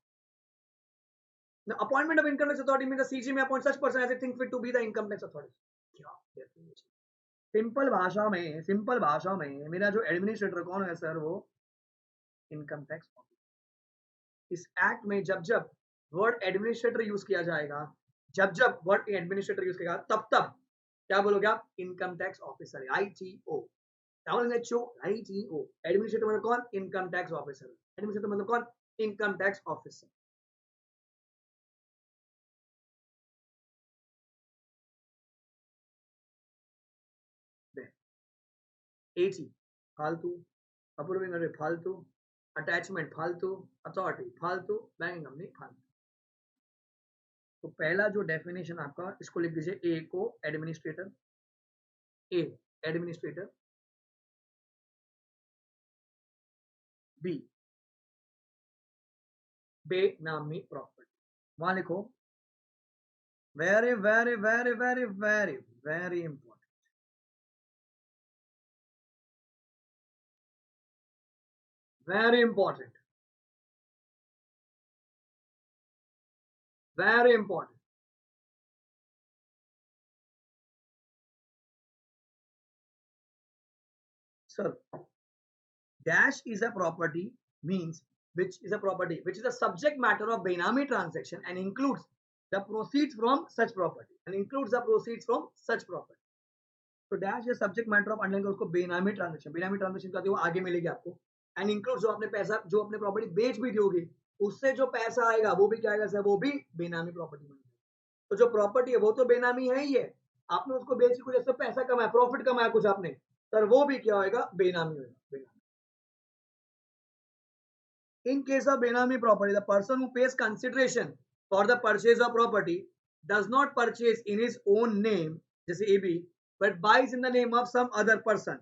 The appointment of income tax authority means the CG may appoint such person as it thinks fit to be the income tax authority. क्या definition? सिंपल भाषा में मेरा जो एडमिनिस्ट्रेटर कौन है सर? वो इनकम टैक्स ऑफिसर। इस एक्ट में जब जब वर्ड एडमिनिस्ट्रेटर यूज किया जाएगा, जब जब वर्ड एडमिनिस्ट्रेटर यूज किया तब तब क्या बोलोगे आप? Income tax officer, ITO। क्या बोलेंगे? ITO। एडमिनिस्ट्रेटर मतलब कौन? Income tax officer. एडमिनिस्ट्रेटर मतलब कौन? Income tax officer. AT फालतू, अप्रूविंग फालतू, अटैचमेंट फालतू, अथॉरिटी फालतू, बैंकिंग कंपनी फालतू। तो पहला जो डेफिनेशन आपका, इसको लिख दीजिए, ए को एडमिनिस्ट्रेटर, ए एडमिनिस्ट्रेटर, बी बेनामी प्रॉपर्टी। वहां लिखो, very very very very very very important, very important, very important. Sir, dash is a property means which is a property which is a subject matter of Benami transaction and includes the proceeds from such property and includes the proceeds from such property. तो dash is subject matter of underline उसको बेनामी ट्रांजेक्शन, बेनामी ट्रांजेक्शन कहते हैं, वो आगे मिलेगी आपको। एंड इंक्लूड जो आपने पैसा, जो अपने प्रॉपर्टी बेच भी दोगे, उससे जो पैसा आएगा वो भी क्या आएगा सर? वो भी बेनामी प्रॉपर्टी बनेगा। तो जो प्रॉपर्टी है वो तो बेनामी है ही है, आपने उसको बेच के कुछ ऐसा पैसा कमाया, प्रॉफिट कमाया कुछ आपने, सर वो भी क्या होगा? बेनामी होगा, बेनामी। In case of Benami property, the person who pays consideration for the purchase of property does not purchase in his own name, जैसे AB, but buys in the name of some other person.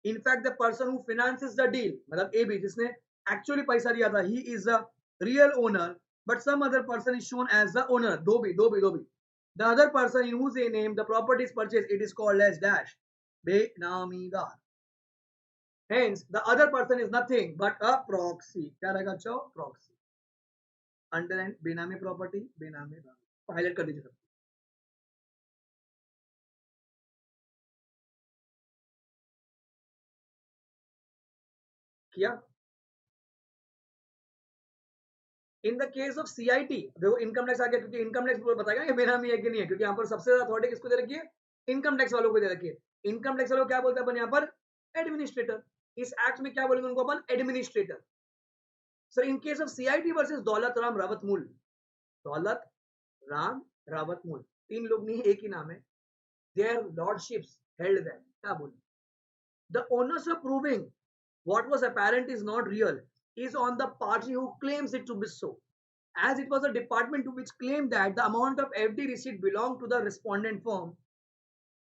In fact, the person who finances the deal, मतलब AB, जिसने actually पैसा दिया था, he is the real owner, but some other person is shown as the owner. दो भी. The other person in whose name the property is purchased, it is called as dash, बेनामीदार. Hence, the other person is nothing but a proxy. क्या रहेगा बच्चों? Proxy. अंडरलाइन बेनामी प्रॉपर्टी, बेनामी हाईलाइट कर दीजिए सब किया। In the case of CIT, देखो इनकम टैक्स आ गया, क्योंकि इनकम टैक्स बताएगा कि बेनामी है कि नहीं है, क्योंकि यहाँ पर सबसे ज्यादा अथॉरिटी किसको दे रखी है? इनकम टैक्स वालों को दे रखी है। इनकम टैक्स वालों को क्या बोलते हैं अपन यहाँ पर? एडमिनिस्ट्रेटर। इस एक्ट में क्या बोलेंगे उनको अपन? Administrator. Sir, in case of CIT versus Daulat Ram Rawat मूल, दौलत राम रावत मूल, तीन लोग नहीं, एक ही नाम है, their lordships held them. क्या बोले? The onus of proving what was apparent is not real is on the party who claims it to be so. As it was a department to which claimed that the amount of FD receipt belonged to the respondent firm,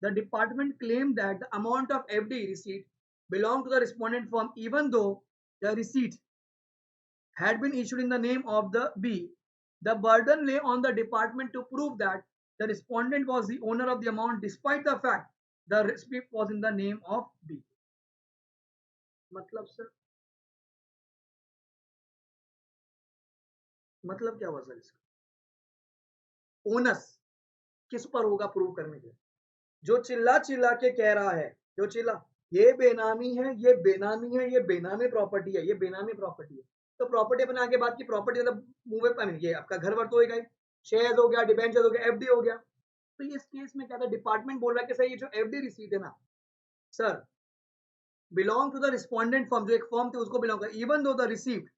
the department claimed that the amount of FD receipt belonged to the respondent firm, even though the receipt had been issued in the name of the B. The burden lay on the department to prove that the respondent was the owner of the amount despite the fact the receipt was in the name of B. मतलब सर, मतलब क्या हुआ सर इसका? ओनस किस पर होगा प्रूव करने के लिए? जो चिल्ला चिल्ला के कह रहा है, जो चिल्ला ये बेनामी है, ये बेनामी है, ये बेनामी प्रॉपर्टी है, ये बेनामी प्रॉपर्टी है, तो प्रॉपर्टी अपने आगे बात की, प्रॉपर्टी मतलब मूव, आई मीन ये आपका घर वर्थ होएगा, शेयर हो गया, डिबेंचर हो गया, एफडी हो गया। तो इस केस में क्या था, डिपार्टमेंट बोल रहा है कि सर ये जो एफडी रिसीट है ना sir, belong to the respondent firm, जो एक फर्म थी उसको बिलोंग कर, even though the receipt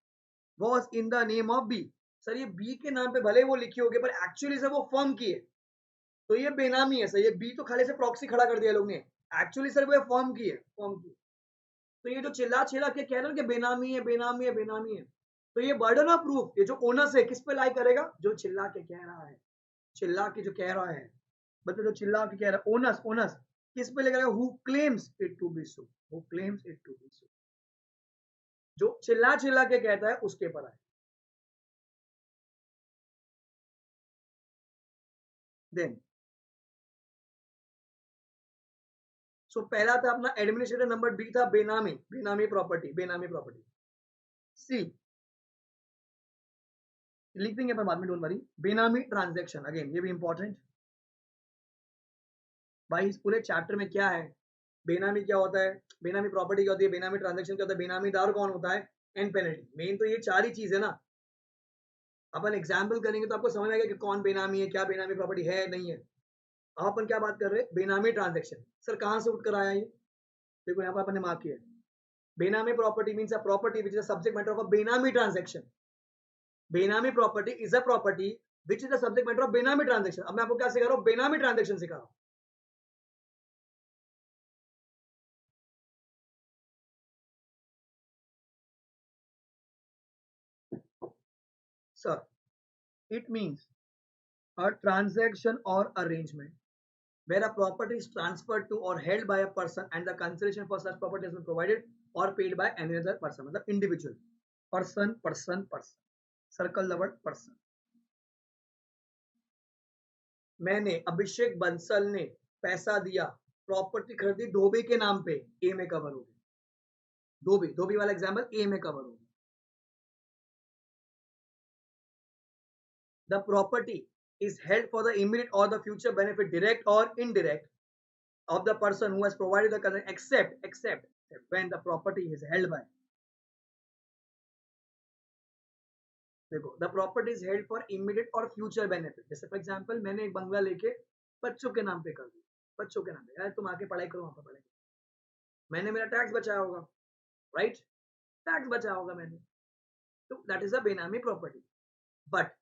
was in the name of B. Sir ये बी के नाम पे भले वो लिखी होगी पर एक्चुअली सर वो फर्म की है, तो ये बेनामी है सर, ये बी तो खाली से प्रॉक्सी खड़ा कर दिया लोग ने, एक्चुअली सर वो फर्म की है, फर्म की। तो ये जो चिल्ला चिल्ला के कह रहे हैं कि बेनामी है, बेनामी है, बेनामी है, तो ये बर्डन ऑफ प्रूफ, ये जो ओनस है किस पे लाई करेगा? जो चिल्ला के कह रहा है, चिल्ला के जो कह रहा है, मतलब जो चिल्ला के कह रहा है, ओनस, ओनस किस पे लेकर, who claims it to be so, who claims it to be so, जो चिल्ला चिल्ला के कहता है उसके पर आए। देन सो पहला था अपना एडमिनिस्ट्रेटर, नंबर बी था बेनामी, बेनामी प्रॉपर्टी, बेनामी प्रॉपर्टी। सी लिख देंगे अपन बाद में, डोंट वरी। बेनामी ट्रांजैक्शन, अगेन ये भी इंपॉर्टेंट। भाई इस पूरे चैप्टर में क्या है, बेनामी क्या होता है, बेनामी प्रॉपर्टी क्या होती है, बेनामी ट्रांजैक्शन क्या होता है, बेनामी दार कौन होता है, एंड पेनल्टी, मेन तो ये चार ही चीज है ना। अपन एग्जाम्पल करेंगे तो आपको समझ आएगा कि कौन बेनामी है, क्या बेनामी प्रॉपर्टी है नहीं है। अब अपन क्या बात कर रहे हैं, बेनामी ट्रांजैक्शन। सर कहां से उठ कर आया ये, देखो यहाँ पर अपन ने मार्क किया है, बेनामी property means a property which is a subject matter of a बेनामी ट्रांजैक्शन। बेनामी property is a property which is the subject matter of बेनामी ट्रांजैक्शन। अब मैं आपको क्या सिखा रहा हूँ, बेनामी ट्रांजैक्शन सिखा रहा हूँ। Sir it means a transaction or arrangement where a property is transferred to or held by a person and the consideration for such property has been provided or paid by any other person, मतलब individual, person, person, person, circle the word person। मैंने अभिषेक बंसल ने पैसा दिया, प्रॉपर्टी खरीदी धोबी के नाम पे, ए में कवर होगी, धोबी, धोबी वाला एग्जांपल ए में कवर होगी। The property is held for the immediate or the future benefit, direct or indirect, of the person who has provided the consent, except when the property is held by, देखो the property is held for immediate और फ्यूचर बेनिफिट। जैसे फॉर एग्जांपल मैंने एक बंगला लेके बच्चों के नाम पे कर दिया, बच्चों के नाम पे, यार तुम आके पढ़ाई करो, वहां पर पढ़ाई करो, मैंने मेरा टैक्स बचाया होगा, राइट, टैक्स बचाया होगा मैंने, तो दैट इज अ बेनामी प्रॉपर्टी। बट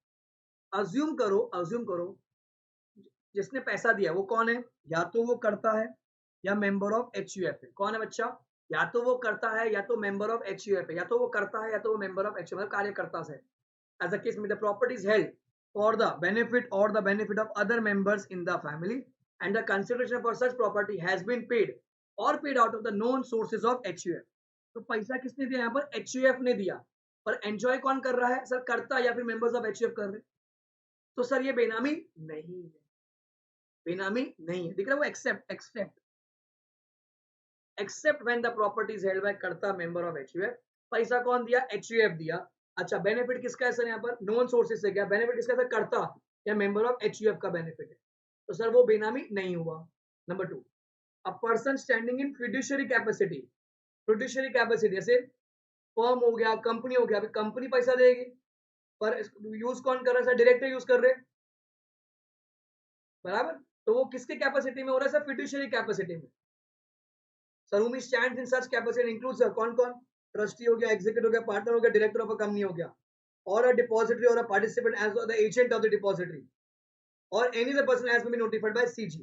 अज्यूम करो जिसने पैसा दिया वो कौन है, या तो वो करता है या मेंबर ऑफ एचयूएफ है। कौन है बच्चा, या तो वो करता है या तो मेंबर ऑफ एचयूएफ है, या तो वो करता है या तो वो मेंबर ऑफ एचयूएफ, मतलब कार्यकर्ता से। as the case may the property is held for the benefit or the benefit of other members in the family and the consideration for such property has been paid or paid out of the known sources of HUF। तो पैसा किसने दिया, यहाँ पर HUF ने दिया, पर एंजॉय कौन कर रहा है सर, करता या फिर मेंबर्स ऑफ HUF कर रहे, तो सर ये बेनामी नहीं है, बेनामी नहीं है, दिख रहा है वो, except when the property is held by करता मेंबर ऑफ HUF। पैसा कौन दिया, HUF दिया। अच्छा बेनिफिट किसका है सर, यहाँ पर नॉन सोर्सेज से क्या बेनिफिट किसका था, करता या मेंबर ऑफ HUF का बेनिफिट है, तो सर वो बेनामी नहीं हुआ। Number 2, a person standing in fiduciary capacity, fiduciary capacity जैसे फर्म हो गया, कंपनी हो गया, अभी कंपनी पैसा देगी पर यूज कौन कर रहा है सर, डायरेक्टर यूज कर रहे हैं, बराबर, तो वो किसके कैपेसिटी में हो रहा है सर, फिड्यूशियरी कैपेसिटी में। Sir whom stands in such capacity includes sir कौन कौन, ट्रस्टी हो गया, एग्जीक्यूटिव हो गया, पार्टनर हो गया, डायरेक्टर ऑफ अ कंपनी हो गया, और a depository or a participant as the agent of the depository or any other person has been notified by CG.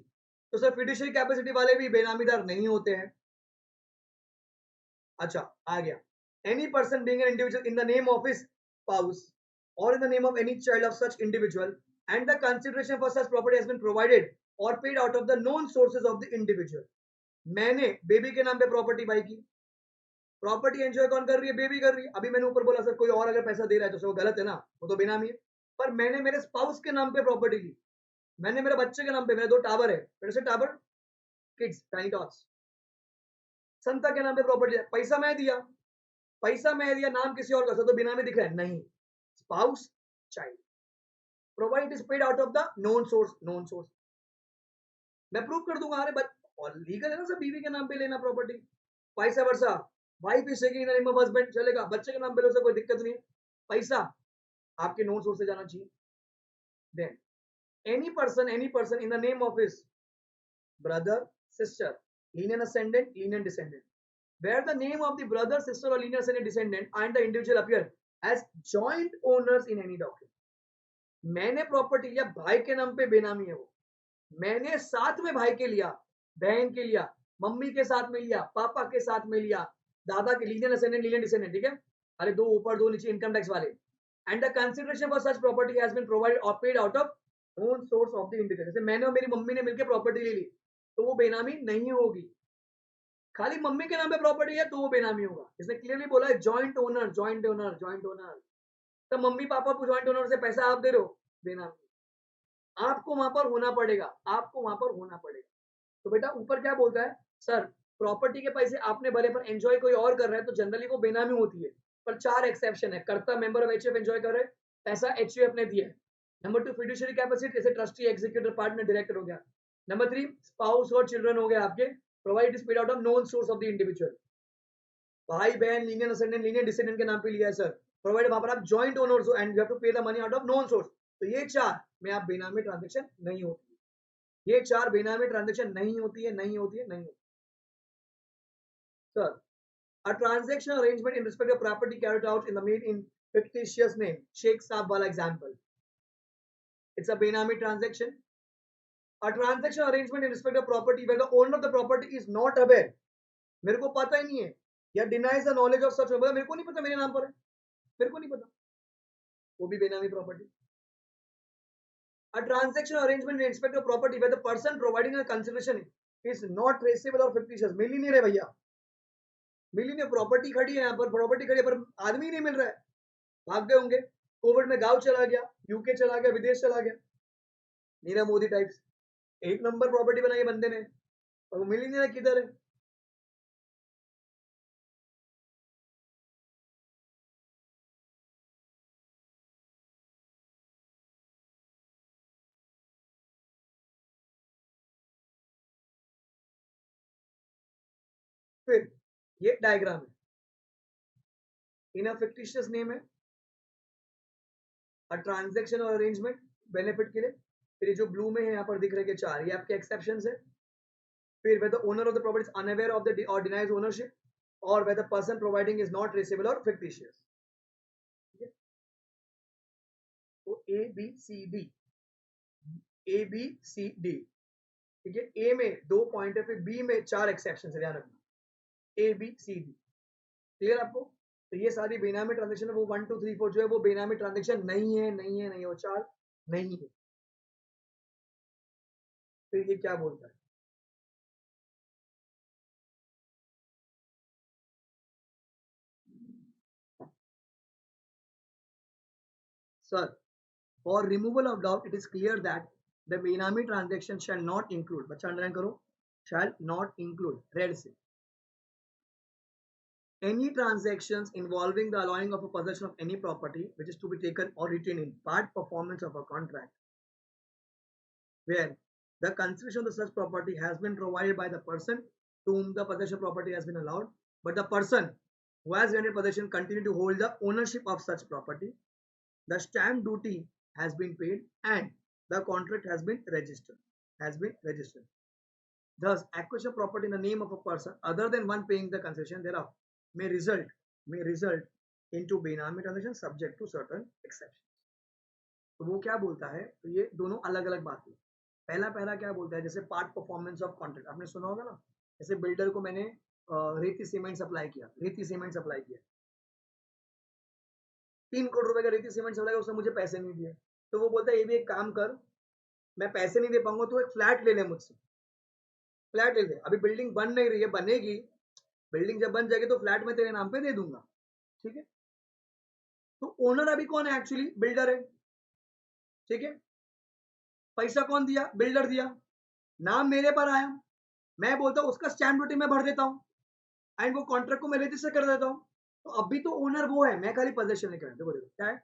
तो सर फिड्यूशियरी कैपेसिटी वाले भी बेनामीदार नहीं होते हैं। अच्छा आ गया, any person being an individual in the name of his spouse or in the name of any child of such individual and the consideration for such property has been provided or paid out of the known sources of the individual। मैंने बेबी के नाम पे प्रॉपर्टी बाई की, प्रॉपर्टी एंजॉय कौन कर रही है, बेबी कर रही है। अभी मैंने ऊपर बोला सर कोई और अगर पैसा दे रहा है तो वो गलत है ना, वो तो बेनामी है, पर मैंने मेरे स्पाउस के नाम पे प्रॉपर्टी ली, मैंने मेरे बच्चे के नाम पे, मेरे 2 टावर है, मेरे से टावर किड्स टाइनी टॉट्स, संता के नाम पे प्रॉपर्टी, पैसा मैं दिया, पैसा मैं दिया, नाम किसी और का, तो बेनामी दिख रहा है नहीं, spouse child. Provided it is paid out of the known source. known source. मैं प्रूव कर दूंगा, अरे बट और लीगल है ना सर बीवी के नाम पे लेना property, vice versa, wife is taking in the name of husband चलेगा, बच्चे के नाम पे लो से कोई दिक्कत नहीं है, पैसा आपके नोन सोर्स से जाना चाहिए. Then any person in the name of his brother, sister, linear ascendant, linear descendant, where the name of the brother, sister or linear ascendant descendant and the individual appear as joint owners in any document. मैंने प्रॉपर्टी लिया, भाई के नाम पे बेनामी है वो, मैंने साथ में भाई के लिया, बहन के लिया, मम्मी के साथ में लिया, पापा के साथ में लिया, दादा के लीनियर असेंडेंट लीनियर डिसेंडेंट, ठीक है, अरे दो ऊपर दो नीचे इनकम टैक्स वाले, and the consideration for such property has been provided or paid out of own source of the individual. जैसे मैंने और मेरी मम्मी ने मिलकर प्रॉपर्टी ले ली तो वो बेनामी नहीं होगी. खाली मम्मी के नाम पे प्रॉपर्टी है तो वो बेनामी होगा. इसने क्लियरली बोला है joint owner, joint owner, joint owner. तो मम्मी पापा को जॉइंट ओनर से पैसा आप दे रहे हो, बेनामी. आपको वहां पर होना पड़ेगा, आपको वहां पर होना पड़ेगा. तो बेटा ऊपर क्या बोलता है, सर प्रॉपर्टी के पैसे आपने भरे पर एंजॉय कोई और कर रहा है तो जनरली वो बेनामी होती है, पर 4 एक्सेप्शन है. कर्ता मेंबर ऑफ एचयूएफ एंजॉय कर रहे हैं, पैसा एचयूएफ ने दिया है. नंबर 2 फिड्यूशियरी कैपेसिटी, जैसे ट्रस्टी, एग्जीक्यूटिव, पार्टनर, डायरेक्टर हो गया. नंबर 3 स्पाउस और चिल्ड्रन हो गए आपके, provide is paid out of known source of the individual. भाई बहन लीनियर असेंडेंट लीनियर डिसेंडेंट के नाम पे लिया है सर, प्रोवाइड वहां पर आप जॉइंट ओनर्स हो एंड यू हैव टू पे the money out of known source. तो ये 4 में आप बेनामी ट्रांजैक्शन नहीं होती, ये 4 बेनामी ट्रांजैक्शन नहीं होती है, नहीं होती है, नहीं होती. Sir a transaction arrangement in respect of property carried out in the made in fictitious name, Sheikh Saab wala example, it's a benami transaction. A transaction arrangement in respect of property where the owner of the property is not aware, मेरे को पता ही नहीं है, या denies the knowledge of such, मेरे को नहीं पता मेरे नाम पर है, मेरे को नहीं पता, वो भी बेनामी property. A transaction arrangement in respect of property where the person providing a consideration is not traceable or fictitious, मिल ही नहीं रहे भैया, मिली नहीं, प्रॉपर्टी खड़ी है यहाँ पर, प्रॉपर्टी खड़ी है पर आदमी नहीं मिल रहा है, भाग गए होंगे, कोविड में गांव चला गया, यूके चला गया, विदेश चला गया, नीरव मोदी टाइप्स, एक नंबर प्रॉपर्टी बनाई बंदे ने और वो मिल ही नहीं रहा किधर है. फिर ये डायग्राम है, इन अ फिक्टिशियस नेम है, अ ट्रांजैक्शन और अरेंजमेंट बेनिफिट के लिए. फिर ये जो ब्लू में है यहाँ पर दिख रहे हैं 4, ये आपके एक्सेप्शंस है. फिर where the owner of the property is unaware of the or denies ownership, or where the person providing is not traceable or fictitious. तो A B C D, A B C D, ठीक है. A में 2 पॉइंट है, फिर B में 4 एक्सेप्शन है, ध्यान रखना. A B C D clear आपको. तो ये सारी बेनामी ट्रांजेक्शन है, वो 1 2 3 4 जो है वो बेनामी ट्रांजेक्शन नहीं है, नहीं है, नहीं, वो 4 नहीं है. फिर ये क्या बोलता है, sir for removal of doubt it is clear that the benami transaction shall not include, बच्चा अंडरलाइन करो, shall not include, रेड से, any transactions involving the allowing of a possession of any property which is to be taken or retained in part performance of a contract where the consideration of the such property has been provided by the person to whom the possession property has been allowed, but the person who has granted possession continue to hold the ownership of such property, the stamp duty has been paid and the contract has been registered, thus acquisition of property in the name of a person other than one paying the consideration thereof may result into benami transaction subject to certain exceptions. तो वो क्या बोलता है, तो ये दोनों अलग अलग बातें. पहला क्या बोलता है, जैसे पार्ट परफॉर्मेंस ऑफ कॉन्ट्रैक्ट आपने सुना होगा ना, जैसे बिल्डर को मैंने रेती सीमेंट सप्लाई किया, 3 करोड़ रुपए का रेती सीमेंट सप्लाई, उसने मुझे पैसे नहीं दिए, तो वो बोलता है ये भी एक काम कर, मैं पैसे नहीं दे पाऊंगा तो एक फ्लैट ले ले मुझसे, फ्लैट ले ले, अभी बिल्डिंग बन नहीं रही है, बनेगी, बिल्डिंग जब बन जाएगी तो फ्लैट में तेरे नाम पे दे दूंगा, ठीक है. तो ओनर अभी कौन है, एक्चुअली बिल्डर है, ठीक है. पैसा कौन दिया, बिल्डर दिया, नाम मेरे पर आया, मैं बोलता हूँ उसका स्टैम्प ड्यूटी मैं भर देता हूँ एंड वो कॉन्ट्रैक्ट को मैं रजिस्टर कर देता हूँ, तो अभी तो ओनर वो है, मैं खाली पोजेशन लेकर, देखो क्या है,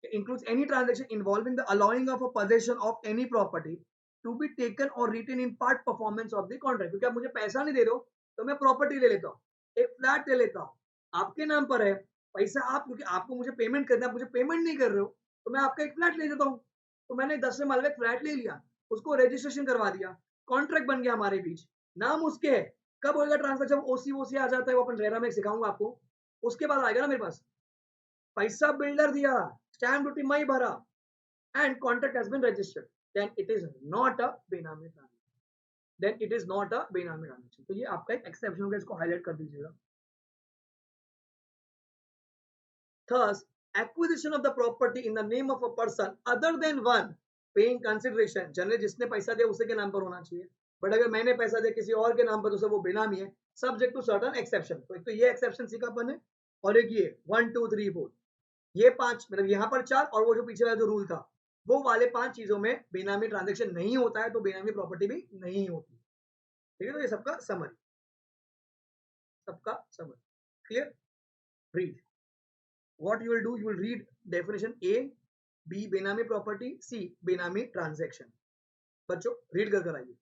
includes any transaction involving the allowing of a possession of any property to be taken or written in part performance of the contract. क्योंकि आप मुझे पैसा नहीं दे रहे हो तो मैं प्रॉपर्टी ले लेता हूँ, एक फ्लैट ले लेता हूँ, आपके नाम पर है पैसा, आप क्योंकि आपको मुझे पेमेंट करना है, मुझे पेमेंट नहीं कर रहे हो तो मैं आपका एक फ्लैट ले लेता हूँ। तो मैंने 10 से मालवे फ्लैट ले लिया, उसको रजिस्ट्रेशन करवा दिया, कॉन्ट्रैक्ट बन गया हमारे बीच, नाम उसके है। कब होगा ट्रांसफर? जब ओसी वोसी आ जाता है, वो अपन रेरा में सिखाऊंगा आपको, उसके बाद आएगा ना मेरे पास। पैसा बिल्डर दिया, स्टैम्प ड्यूटी मैं ही भरा, and contract has been registered, then it is not a benami transaction, then it is not a benami transaction. तो ये आपका एक एक्सेप्शन होगा, इसको हाईलाइट कर दीजिएगा। Thus, acquisition of the property in the name of a person other than one paying consideration, generally जिसने पैसा दिया उसी के नाम पर होना चाहिए, बट अगर मैंने पैसा दिया किसी और के नाम पर तो उसे वो बेनामी है, सब्जेक्ट टू सर्टन एक्सेप्शन। तो एक तो ये एक्सेप्शन सीखा अपन ने, और एक ये 1 2 3 4, ये 5, मतलब यहाँ पर 4, और वो जो पीछे वाला जो रूल था वो वाले 5 चीजों में बेनामी ट्रांजेक्शन नहीं होता है, तो बेनामी प्रॉपर्टी भी नहीं होती। ठीक है, तो ये सबका summary clear. Read what you will do, you will read definition A, B बेनामी प्रॉपर्टी, C बेनामी ट्रांजैक्शन। बच्चों रीड कर आइए।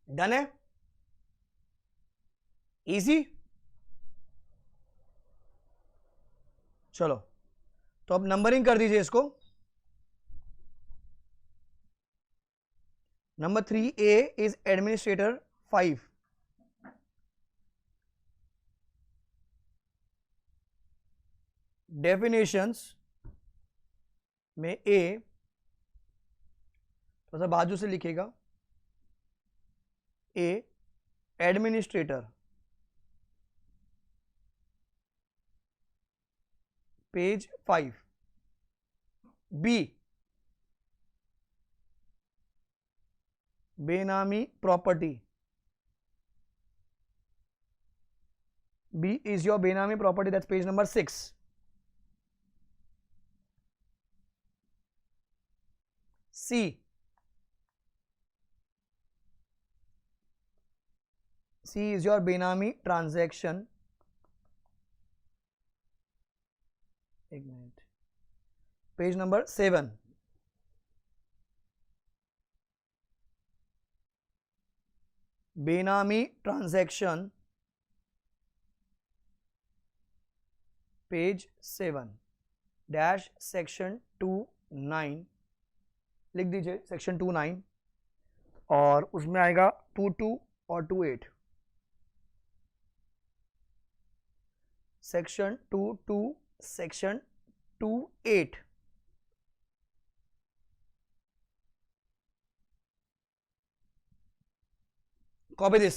डन है, इजी। चलो तो अब नंबरिंग कर दीजिए इसको। Number 3A is administrator 5। Definitions में ए थोड़ा सा बाजू से लिखेगा, A administrator, page 5। B benami property, B is your benami property, that's page number 6। C is your benami transaction, एक minute, page number 7। Benami transaction, page 7 dash section 29 लिख दीजिए, सेक्शन 29, और उसमें आएगा 22 और 28। Section 22, section 28। Copy this.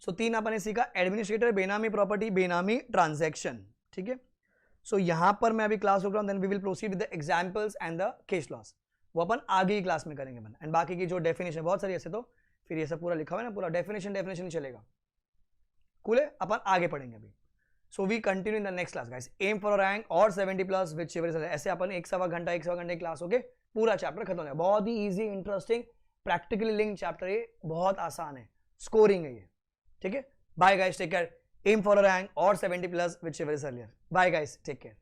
So 3 अपन ने सीखा, एडमिनिस्ट्रेटर, बेनामी प्रॉपर्टी, बेनामी ट्रांजैक्शन, ठीक है। सो यहां पर मैं अभी क्लास रोक रहा हूं, then we will proceed with the examples and the case laws, वो अपन आगे ही क्लास में करेंगे अपन। एंड बाकी की जो डेफिनेशन बहुत सारी ऐसे, तो फिर ये सब पूरा लिखा हुआ है ना, पूरा डेफिनेशन ही चलेगा, कूल है, अपन आगे पढ़ेंगे अभी। So we continue in the next class guys, aim for rank और 70+ विद शिवर, ऐसे अपन 1.25 घंटा 1.25 घंटे क्लास होके पूरा चैप्टर खत्म हो जाएगा। बहुत ही easy, interesting, practically link chapter, ये बहुत आसान है, स्कोरिंग है ये, ठीक है। Bye guys, take care, aim for rank और 70+ विद शिवर अर्लियर। Bye guys, take care.